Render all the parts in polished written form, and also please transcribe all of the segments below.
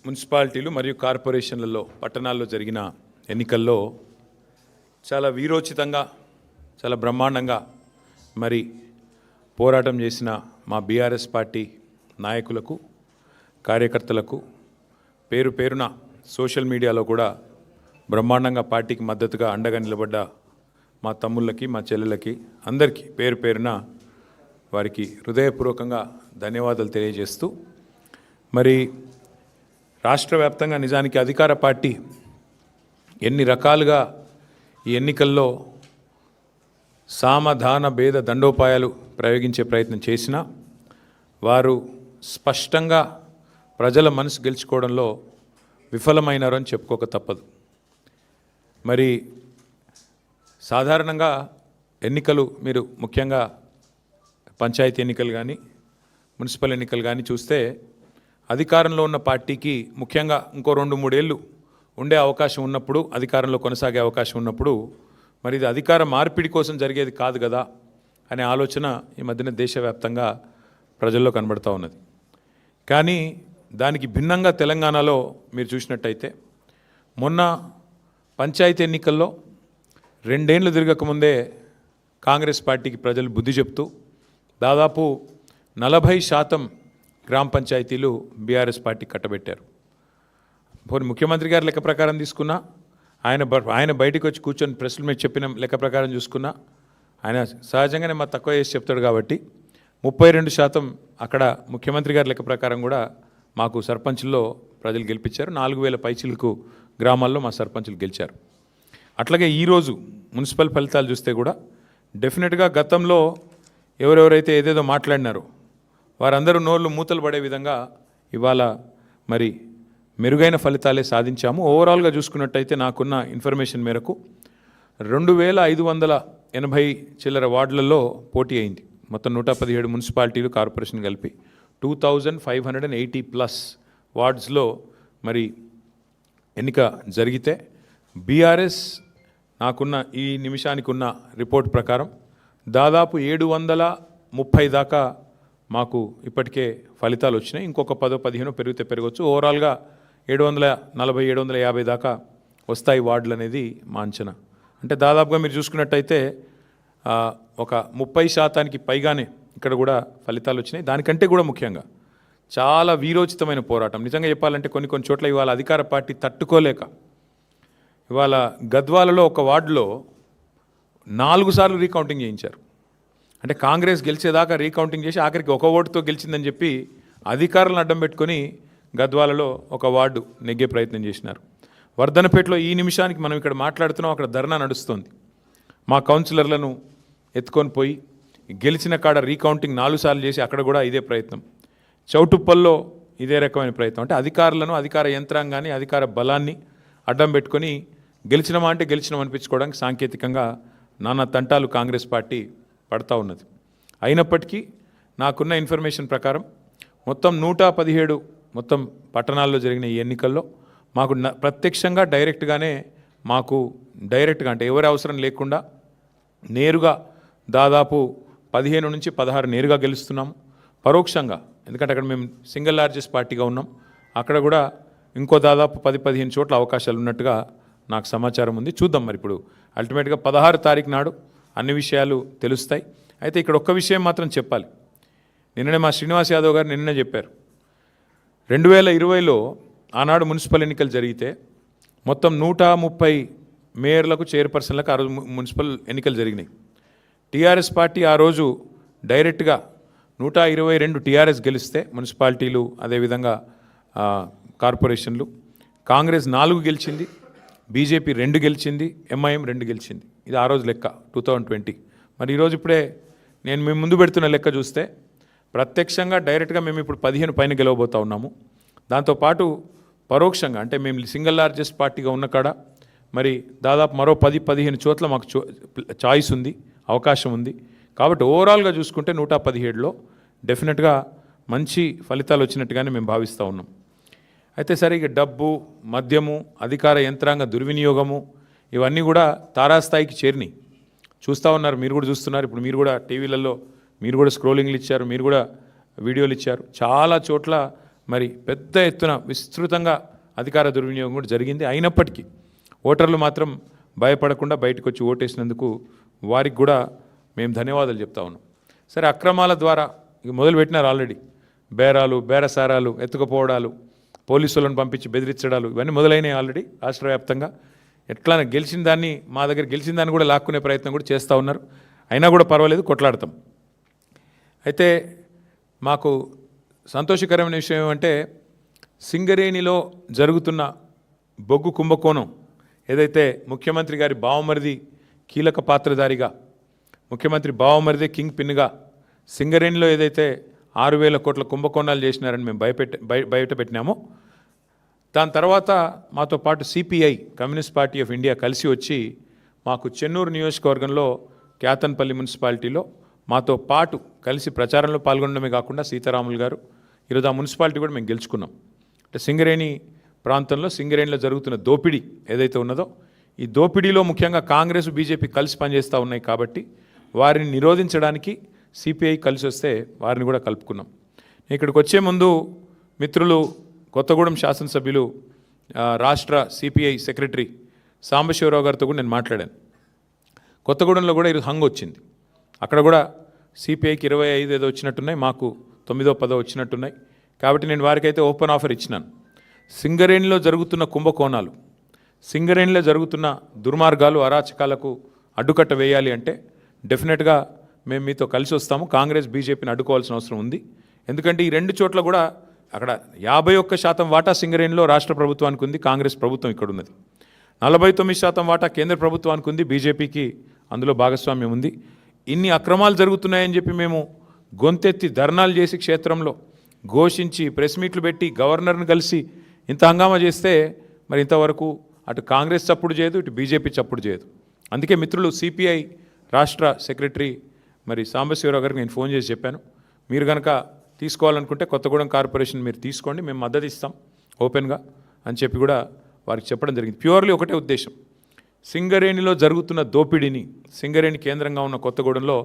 మున్సిపాలిటీలు మరియు కార్పొరేషన్లలో పట్టణాల్లో జరిగిన ఎన్నికల్లో చాలా వీరోచితంగా చాలా బ్రహ్మాండంగా మరి పోరాటం చేసిన మా బీఆర్ఎస్ పార్టీ నాయకులకు కార్యకర్తలకు పేరు పేరున సోషల్ మీడియాలో కూడా బ్రహ్మాండంగా పార్టీకి మద్దతుగా అండగా నిలబడ్డ మా తమ్ముళ్ళకి మా చెల్లెలకి అందరికీ పేరు పేరున వారికి హృదయపూర్వకంగా ధన్యవాదాలు తెలియజేస్తూ మరి రాష్ట్ర వ్యాప్తంగా నిజానికి అధికార పార్టీ ఎన్ని రకాలుగా ఈ ఎన్నికల్లో సామధాన భేద దండోపాయాలు ప్రయోగించే ప్రయత్నం చేసినా వారు స్పష్టంగా ప్రజల మనసు గెలుచుకోవడంలో విఫలమైనారు అని చెప్పుకోక తప్పదు. మరి సాధారణంగా ఎన్నికలు మీరు ముఖ్యంగా పంచాయతీ ఎన్నికలు కానీ మున్సిపల్ ఎన్నికలు కానీ చూస్తే అధికారంలో ఉన్న పార్టీకి ముఖ్యంగా ఇంకో 2-3 ఏళ్ళు ఉండే అవకాశం ఉన్నప్పుడు, అధికారంలో కొనసాగే అవకాశం ఉన్నప్పుడు మరి ఇది అధికార మార్పిడి కోసం జరిగేది కాదు కదా అనే ఆలోచన ఈ మధ్యన దేశవ్యాప్తంగా ప్రజల్లో కనబడుతూ ఉన్నది. కానీ దానికి భిన్నంగా తెలంగాణలో మీరు చూసినట్టయితే మొన్న పంచాయతీ ఎన్నికల్లో 2 ఏళ్ళు తిరగకముందే కాంగ్రెస్ పార్టీకి ప్రజలు బుద్ధి చెప్తూ దాదాపు 40% గ్రామ పంచాయతీలు బీఆర్ఎస్ పార్టీ కట్టబెట్టారు. పోనీ ముఖ్యమంత్రి గారి లెక్క ప్రకారం తీసుకున్నా, ఆయన బయటికి వచ్చి కూర్చొని ప్రెస్ల మీద చెప్పిన లెక్క ప్రకారం చూసుకున్నా, ఆయన సహజంగానే మా తక్కువ చేసి చెప్తాడు కాబట్టి 32% అక్కడ ముఖ్యమంత్రి గారి లెక్క ప్రకారం కూడా మాకు సర్పంచుల్లో ప్రజలు గెలిపించారు. 4000 పైచిలకు గ్రామాల్లో మా సర్పంచులు గెలిచారు. అట్లాగే ఈరోజు మున్సిపల్ ఫలితాలు చూస్తే కూడా డెఫినెట్గా గతంలో ఎవరెవరైతే ఏదేదో మాట్లాడినారో వారందరూ నోళ్ళు మూతలు పడే విధంగా ఇవాళ మరి మెరుగైన ఫలితాలే సాధించాము. ఓవరాల్గా చూసుకున్నట్టయితే నాకున్న ఇన్ఫర్మేషన్ మేరకు 2580 చిల్లర వార్డులలో పోటీ అయింది. మొత్తం 117 మున్సిపాలిటీలు కార్పొరేషన్ కలిపి 2580+ వార్డ్స్లో మరి ఎన్నిక జరిగితే బీఆర్ఎస్ నాకున్న ఈ నిమిషానికి ఉన్న రిపోర్ట్ ప్రకారం దాదాపు 730 దాకా మాకు ఇప్పటికే ఫలితాలు వచ్చినాయి. ఇంకొక 10-15 పెరిగితే పెరగవచ్చు. ఓవరాల్గా 740-750 దాకా వస్తాయి వార్డులు అనేది మా అంచనా. అంటే దాదాపుగా మీరు చూసుకున్నట్టయితే ఒక 30% పైగానే ఇక్కడ కూడా ఫలితాలు వచ్చినాయి. దానికంటే కూడా ముఖ్యంగా చాలా వీరోచితమైన పోరాటం. నిజంగా చెప్పాలంటే కొన్ని చోట్ల ఇవాళ అధికార పార్టీ తట్టుకోలేక ఇవాళ గద్వాలలో ఒక వార్డులో 4 సార్లు రీకౌంటింగ్ చేయించారు. అంటే కాంగ్రెస్ గెలిచేదాకా రీకౌంటింగ్ చేసి ఆఖరికి ఒక ఓటుతో గెలిచిందని చెప్పి అధికారులను అడ్డం పెట్టుకొని గద్వాలలో ఒక వార్డు నెగ్గే ప్రయత్నం చేసినారు. వర్ధనపేటలో ఈ నిమిషానికి మనం ఇక్కడ మాట్లాడుతున్నాం, అక్కడ ధర్నా నడుస్తుంది. మా కౌన్సిలర్లను ఎత్తుకొని పోయి గెలిచిన కాడ రీకౌంటింగ్ 4 సార్లు చేసి అక్కడ కూడా ఇదే ప్రయత్నం. చౌటుప్పల్లో ఇదే రకమైన ప్రయత్నం. అంటే అధికారులను, అధికార యంత్రాంగాన్ని, అధికార బలాన్ని అడ్డం పెట్టుకొని గెలిచినమా అంటే గెలిచినాం అనిపించుకోవడానికి సాంకేతికంగా నానా తంటాలు కాంగ్రెస్ పార్టీ పడతా ఉన్నది. అయినప్పటికీ నాకున్న ఇన్ఫర్మేషన్ ప్రకారం మొత్తం 117 మొత్తం పట్టణాల్లో జరిగిన ఈ ఎన్నికల్లో మాకు ప్రత్యక్షంగా డైరెక్ట్గా అంటే ఎవరి అవసరం లేకుండా నేరుగా దాదాపు 15-16 నేరుగా గెలుస్తున్నాము. పరోక్షంగా ఎందుకంటే అక్కడ మేము సింగిల్ లార్జెస్ట్ పార్టీగా ఉన్నాం, అక్కడ కూడా ఇంకో దాదాపు 10-15 చోట్ల అవకాశాలు ఉన్నట్టుగా నాకు సమాచారం ఉంది. చూద్దాం మరి ఇప్పుడు అల్టిమేట్గా 16 తారీఖు నాడు అన్ని విషయాలు తెలుస్తాయి. అయితే ఇక్కడ ఒక్క విషయం మాత్రం చెప్పాలి. నిన్ననే మా శ్రీనివాస్ యాదవ్ గారు నిన్ననే చెప్పారు, 2020లో ఆనాడు మున్సిపల్ ఎన్నికలు జరిగితే మొత్తం 130 మేయర్లకు, చైర్పర్సన్లకు ఆ రోజు మున్సిపల్ ఎన్నికలు జరిగినాయి. టీఆర్ఎస్ పార్టీ ఆ రోజు డైరెక్ట్గా 122 టీఆర్ఎస్ గెలిస్తే మున్సిపాలిటీలు, అదేవిధంగా కార్పొరేషన్లు, కాంగ్రెస్ 4 గెలిచింది, బీజేపీ 2 గెలిచింది, ఎంఐఎం 2 గెలిచింది. ఇది ఆ రోజు లెక్క 2020. మరి ఈరోజు ఇప్పుడే నేను మేము ముందు పెడుతున్న లెక్క చూస్తే ప్రత్యక్షంగా డైరెక్ట్గా మేము ఇప్పుడు 15 పైన గెలవబోతూ ఉన్నాము. దాంతోపాటు పరోక్షంగా అంటే మేము సింగిల్ లార్జెస్ట్ పార్టీగా ఉన్న కాడ మరి దాదాపు మరో 10-15 చోట్ల మాకు చాయిస్ ఉంది, అవకాశం ఉంది. కాబట్టి ఓవరాల్గా చూసుకుంటే 117లో డెఫినెట్గా మంచి ఫలితాలు వచ్చినట్టుగానే మేము భావిస్తూ ఉన్నాం. అయితే సరే ఇక డబ్బు, మద్యము, అధికార యంత్రాంగ దుర్వినియోగము ఇవన్నీ కూడా తారాస్థాయికి చేరినాయి. చూస్తూ ఉన్నారు, మీరు కూడా చూస్తున్నారు. ఇప్పుడు మీరు కూడా టీవీలలో మీరు కూడా స్క్రోలింగ్లు ఇచ్చారు, మీరు కూడా వీడియోలు ఇచ్చారు. చాలా చోట్ల మరి పెద్ద ఎత్తున విస్తృతంగా అధికార దుర్వినియోగం కూడా జరిగింది. అయినప్పటికీ ఓటర్లు మాత్రం భయపడకుండా బయటకు వచ్చి ఓటేసినందుకు వారికి కూడా మేము ధన్యవాదాలు చెప్తా ఉన్నాం. సరే, అక్రమాల ద్వారా ఇక మొదలుపెట్టినారు ఆల్రెడీ. బేరాలు, బేరసారాలు, ఎత్తుకుపోవడాలు, పోలీసులను పంపించి బెదిరించడాలు ఇవన్నీ మొదలైనవి ఆల్రెడీ రాష్ట్ర వ్యాప్తంగా. ఎట్లా గెలిచిన దాన్ని, మా దగ్గర గెలిచిన దాన్ని కూడా లాక్కునే ప్రయత్నం కూడా చేస్తూ ఉన్నారు. అయినా కూడా పర్వాలేదు, కొట్లాడతాం. అయితే మాకు సంతోషకరమైన విషయం ఏమంటే సింగరేణిలో జరుగుతున్న బొగ్గు కుంభకోణం ఏదైతే ముఖ్యమంత్రి గారి బావమరిది కీలక పాత్రధారిగా, ముఖ్యమంత్రి బావమరిది కింగ్ పిన్గా సింగరేణిలో ఏదైతే 6,000 కోట్ల కుంభకోణాలు చేసినారని మేము బయట పెట్టినామో, దాని తర్వాత మాతో పాటు CPI communist party of India కలిసి వచ్చి మాకు చెన్నూరు నియోజకవర్గంలో క్యాతన్పల్లి మున్సిపాలిటీలో మాతో పాటు కలిసి ప్రచారంలో పాల్గొనడమే కాకుండా సీతారాములు గారు ఈరోజు ఆ మున్సిపాలిటీ కూడా మేము గెలుచుకున్నాం. అంటే సింగరేణి ప్రాంతంలో సింగరేణిలో జరుగుతున్న దోపిడీ ఏదైతే ఉన్నదో, ఈ దోపిడీలో ముఖ్యంగా కాంగ్రెస్ బీజేపీ కలిసి పనిచేస్తూ ఉన్నాయి కాబట్టి వారిని నిరోధించడానికి సిపిఐ కలిసి వస్తే వారిని కూడా కలుపుకున్నాం. ఇక్కడికి వచ్చే ముందు మిత్రులు కొత్తగూడెం శాసనసభ్యులు రాష్ట్ర సిపిఐ సెక్రటరీ సాంబశివరావు గారితో కూడా నేను మాట్లాడాను. కొత్తగూడెంలో కూడా ఈరోజు హంగ్ వచ్చింది. అక్కడ కూడా సిపిఐకి 25 ఏదో వచ్చినట్టున్నాయి, మాకు 9, 10 వచ్చినట్టున్నాయి. కాబట్టి నేను వారికైతే ఓపెన్ ఆఫర్ ఇచ్చినాను. సింగరేణిలో జరుగుతున్న కుంభకోణాలు, సింగరేణిలో జరుగుతున్న దుర్మార్గాలు, అరాచకాలకు అడ్డుకట్ట వేయాలి అంటే డెఫినెట్గా మేము మీతో కలిసి వస్తాము. కాంగ్రెస్ బీజేపీని అడ్డుకోవాల్సిన అవసరం ఉంది. ఎందుకంటే ఈ రెండు చోట్ల కూడా అక్కడ 51% వాటా సింగరేణిలో రాష్ట్ర ప్రభుత్వానికి ఉంది, కాంగ్రెస్ ప్రభుత్వం ఇక్కడ ఉన్నది. 49% వాటా కేంద్ర ప్రభుత్వానికి ఉంది, బీజేపీకి అందులో భాగస్వామ్యం ఉంది. ఇన్ని అక్రమాలు జరుగుతున్నాయని చెప్పి మేము గొంతెత్తి ధర్నాలు చేసి క్షేత్రంలో ఘోషించి ప్రెస్ మీట్లు పెట్టి గవర్నర్ని కలిసి ఇంత హంగామా చేస్తే మరి ఇంతవరకు అటు కాంగ్రెస్ చప్పుడు చేయదు, ఇటు బీజేపీ చప్పుడు చేయదు. అందుకే మిత్రులు సిపిఐ రాష్ట్ర సెక్రటరీ మరి సాంబశివరావు గారికి నేను ఫోన్ చేసి చెప్పాను, మీరు కనుక తీసుకోవాలనుకుంటే కొత్తగూడెం కార్పొరేషన్ మీరు తీసుకోండి, మేము మద్దతు ఇస్తాం ఓపెన్గా అని చెప్పి కూడా వారికి చెప్పడం జరిగింది. ప్యూర్లీ ఒకటే ఉద్దేశం, సింగరేణిలో జరుగుతున్న దోపిడీని సింగరేణి కేంద్రంగా ఉన్న కొత్తగూడెంలో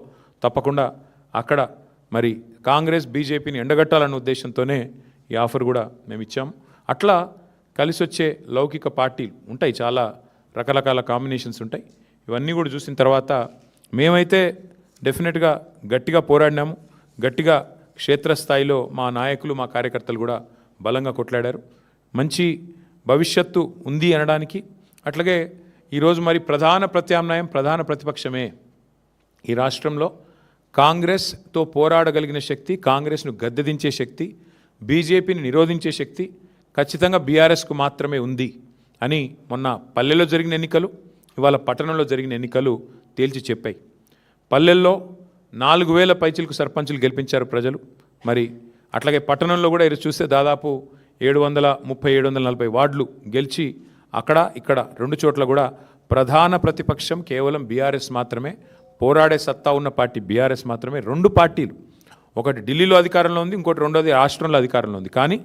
తప్పకుండా అక్కడ మరి కాంగ్రెస్ బీజేపీని ఎండగట్టాలన్న ఉద్దేశంతోనే ఈ ఆఫర్ కూడా మేము ఇచ్చాము. అట్లా కలిసి వచ్చే లౌకిక పార్టీలు ఉంటాయి, చాలా రకరకాల కాంబినేషన్స్ ఉంటాయి. ఇవన్నీ కూడా చూసిన తర్వాత మేమైతే డెఫినెట్గా గట్టిగా పోరాడినాము. గట్టిగా క్షేత్రస్థాయిలో మా నాయకులు, మా కార్యకర్తలు కూడా బలంగా కొట్లాడారు. మంచి భవిష్యత్తు ఉంది అనడానికి. అట్లాగే ఈరోజు మరి ప్రధాన ప్రత్యామ్నాయం, ప్రధాన ప్రతిపక్షమే ఈ రాష్ట్రంలో. కాంగ్రెస్తో పోరాడగలిగిన శక్తి, కాంగ్రెస్ను గద్దెదించే శక్తి, బీజేపీని నిరోధించే శక్తి ఖచ్చితంగా బీఆర్ఎస్కు మాత్రమే ఉంది అని మొన్న పల్లెల్లో జరిగిన ఎన్నికలు, ఇవాళ పట్టణంలో జరిగిన ఎన్నికలు తేల్చి చెప్పాయి. పల్లెల్లో 4,000 పైచిలకు సర్పంచులు గెలిపించారు ప్రజలు. మరి అట్లాగే పట్టణంలో కూడా ఈరోజు చూస్తే దాదాపు 730-740 వార్డులు గెలిచి అక్కడ ఇక్కడ రెండు చోట్ల కూడా ప్రధాన ప్రతిపక్షం కేవలం బీఆర్ఎస్ మాత్రమే, పోరాడే సత్తా ఉన్న పార్టీ బీఆర్ఎస్ మాత్రమే. రెండు పార్టీలు, ఒకటి ఢిల్లీలో అధికారంలో ఉంది, ఇంకోటి రెండోది రాష్ట్రంలో అధికారంలో ఉంది. కానీ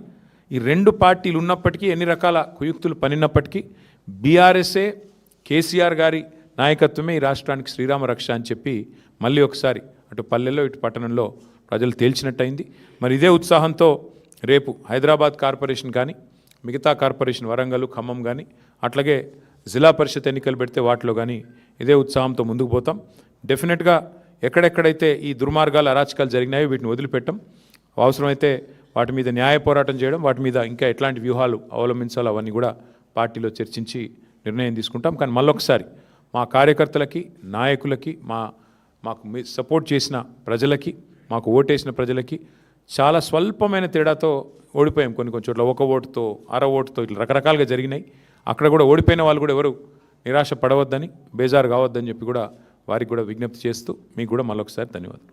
ఈ రెండు పార్టీలు ఉన్నప్పటికీ, ఎన్ని రకాల కుయుక్తులు పనినప్పటికీ బీఆర్ఎస్ఏ, కేసీఆర్ గారి నాయకత్వమే ఈ రాష్ట్రానికి శ్రీరామ రక్ష అని చెప్పి మళ్ళీ ఒకసారి అటు పల్లెల్లో ఇటు పట్టణంలో ప్రజలు తేల్చినట్టయింది. మరి ఇదే ఉత్సాహంతో రేపు హైదరాబాద్ కార్పొరేషన్ కానీ, మిగతా కార్పొరేషన్ వరంగల్, ఖమ్మం కానీ, అట్లాగే జిల్లా పరిషత్ ఎన్నికలు పెడితే వాటిలో కానీ ఇదే ఉత్సాహంతో ముందుకు పోతాం. డెఫినెట్గా ఎక్కడెక్కడైతే ఈ దుర్మార్గాలు, అరాచకాలు జరిగినాయో వీటిని వదిలిపెట్టం. అవసరమైతే వాటి మీద న్యాయ పోరాటం చేయడం, వాటి మీద ఇంకా ఎట్లాంటి వ్యూహాలు అవలంబించాలో అవన్నీ కూడా పార్టీలో చర్చించి నిర్ణయం తీసుకుంటాం. కానీ మళ్ళొకసారి మా కార్యకర్తలకి, నాయకులకి, మాకు సపోర్ట్ చేసిన ప్రజలకి, మాకు ఓటేసిన ప్రజలకి చాలా స్వల్పమైన తేడాతో ఓడిపోయాం. కొన్ని చోట్ల 1 ఓటుతో, అర ఓటుతో ఇట్లా రకరకాలుగా జరిగినాయి. అక్కడ కూడా ఓడిపోయిన వాళ్ళు కూడా ఎవరు నిరాశ పడవద్దని, బేజారు కావద్దని చెప్పి కూడా వారికి కూడా విజ్ఞప్తి చేస్తూ మీకు కూడా మళ్ళొకసారి ధన్యవాదాలు.